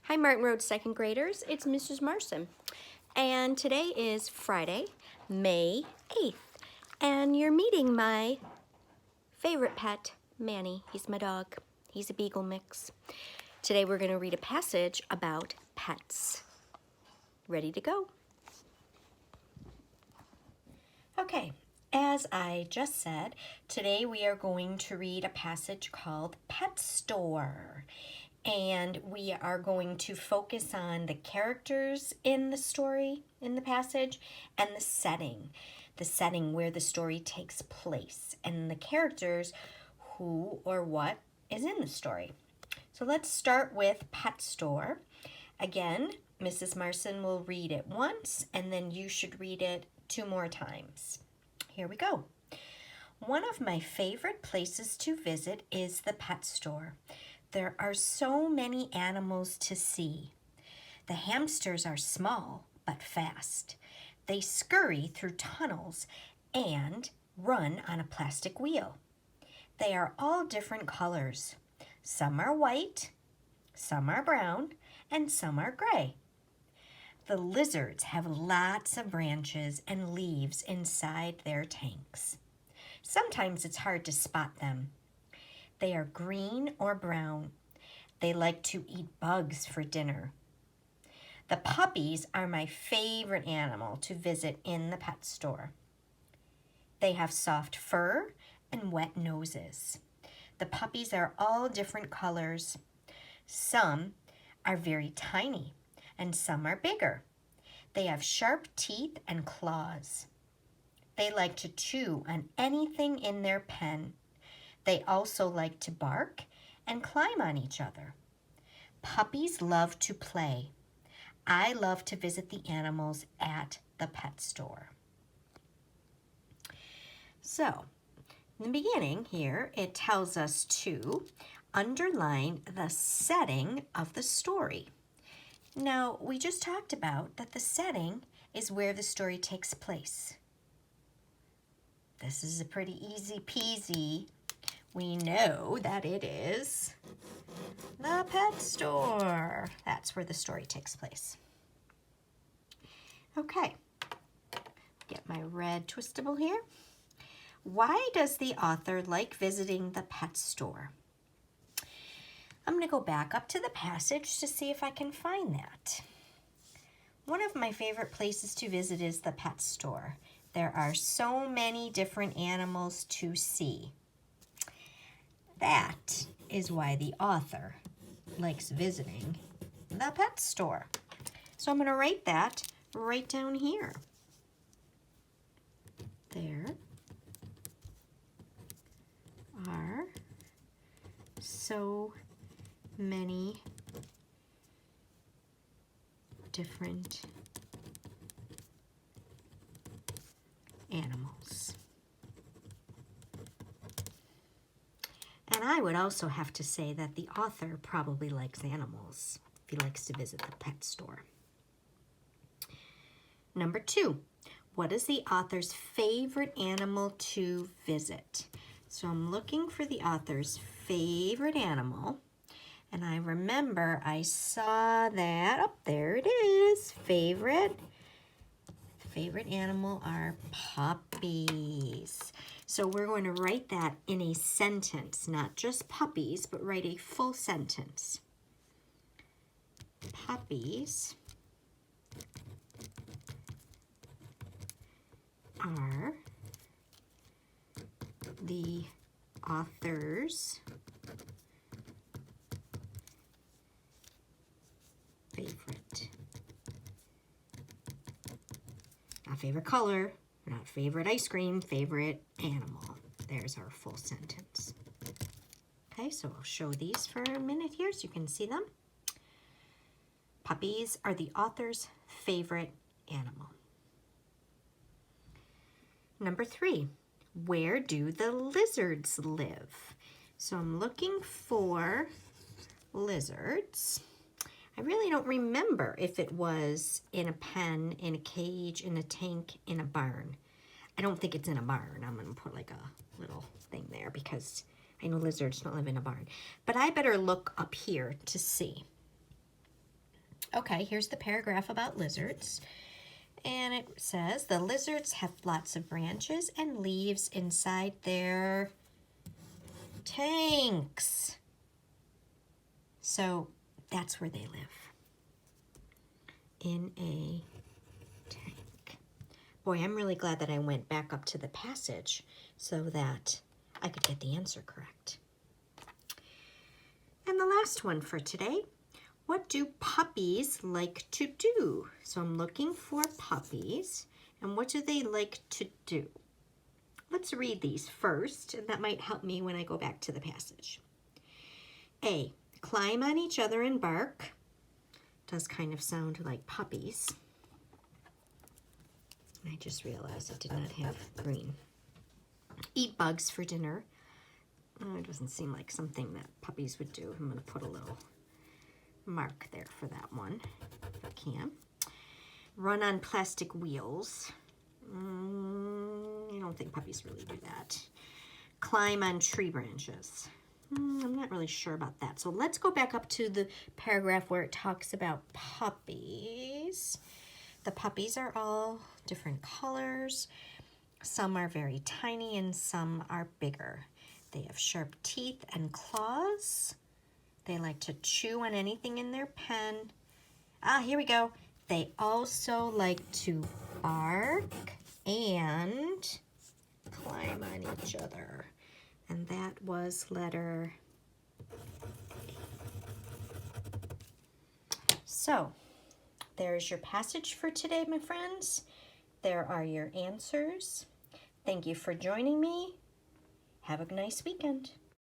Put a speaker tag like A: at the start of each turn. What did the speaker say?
A: Hi Martin Road second graders, it's Mrs. Marson. And today is Friday, May 8th. And you're meeting my favorite pet, Manny. He's my dog. He's a beagle mix. Today we're going to read a passage about pets. Ready to go? Okay, as I just said, today we are going to read a passage called Pet Store. And we are going to focus on the characters in the story, in the passage, and the setting where the story takes place, and the characters who or what is in the story. So let's start with Pet Store. Again, Mrs. Marson will read it once, and then you should read it 2 more times. Here we go. One of my favorite places to visit is the pet store. There are so many animals to see. The hamsters are small but fast. They scurry through tunnels and run on a plastic wheel. They are all different colors. Some are white, some are brown, and some are gray. The lizards have lots of branches and leaves inside their tanks. Sometimes it's hard to spot them. They are green or brown. They like to eat bugs for dinner. The puppies are my favorite animal to visit in the pet store. They have soft fur and wet noses. The puppies are all different colors. Some are very tiny and some are bigger. They have sharp teeth and claws. They like to chew on anything in their pen. They also like to bark and climb on each other. Puppies love to play. I love to visit the animals at the pet store. So, in the beginning here, it tells us to underline the setting of the story. Now, we just talked about that the setting is where the story takes place. This is a pretty easy peasy. We know that it is the pet store. That's where the story takes place. Okay, get my red twistable here. Why does the author like visiting the pet store? I'm going to go back up to the passage to see if I can find that. One of my favorite places to visit is the pet store. There are so many different animals to see. That is why the author likes visiting the pet store. So I'm going to write that right down here. There are so many different animals. And I would also have to say that the author probably likes animals if he likes to visit the pet store. Number 2, what is the author's favorite animal to visit? So I'm looking for the author's favorite animal. And I remember I saw that, oh, there it is, favorite animal are puppies. So we're going to write that in a sentence, not just puppies, but write a full sentence. Puppies are the author's favorite. Not favorite color, not favorite ice cream, favorite animal. There's our full sentence. Okay, so I'll show these for a minute here so you can see them. Puppies are the author's favorite animal. Number 3, where do the lizards live? So I'm looking for lizards. I really don't remember if it was in a pen, in a cage, in a tank, in a barn. I don't think it's in a barn. I'm going to put like a little thing there because I know lizards don't live in a barn. But I better look up here to see. Okay, here's the paragraph about lizards. And it says, the lizards have lots of branches and leaves inside their tanks. So that's where they live, in a tank. Boy, I'm really glad that I went back up to the passage so that I could get the answer correct. And the last one for today, what do puppies like to do? So I'm looking for puppies, and what do they like to do? Let's read these first, and that might help me when I go back to the passage. A, climb on each other and bark. Does kind of sound like puppies. I just realized it did not have green. Eat bugs for dinner. Oh, it doesn't seem like something that puppies would do. I'm going to put a little mark there for that one, if I can. Run on plastic wheels. I don't think puppies really do that. Climb on tree branches. I'm not really sure about that. So let's go back up to the paragraph where it talks about puppies. The puppies are all different colors. Some are very tiny and some are bigger. They have sharp teeth and claws. They like to chew on anything in their pen. Here we go. They also like to bark and climb on each other. And that was letter A. So, there's your passage for today, my friends. There are your answers. Thank you for joining me. Have a nice weekend.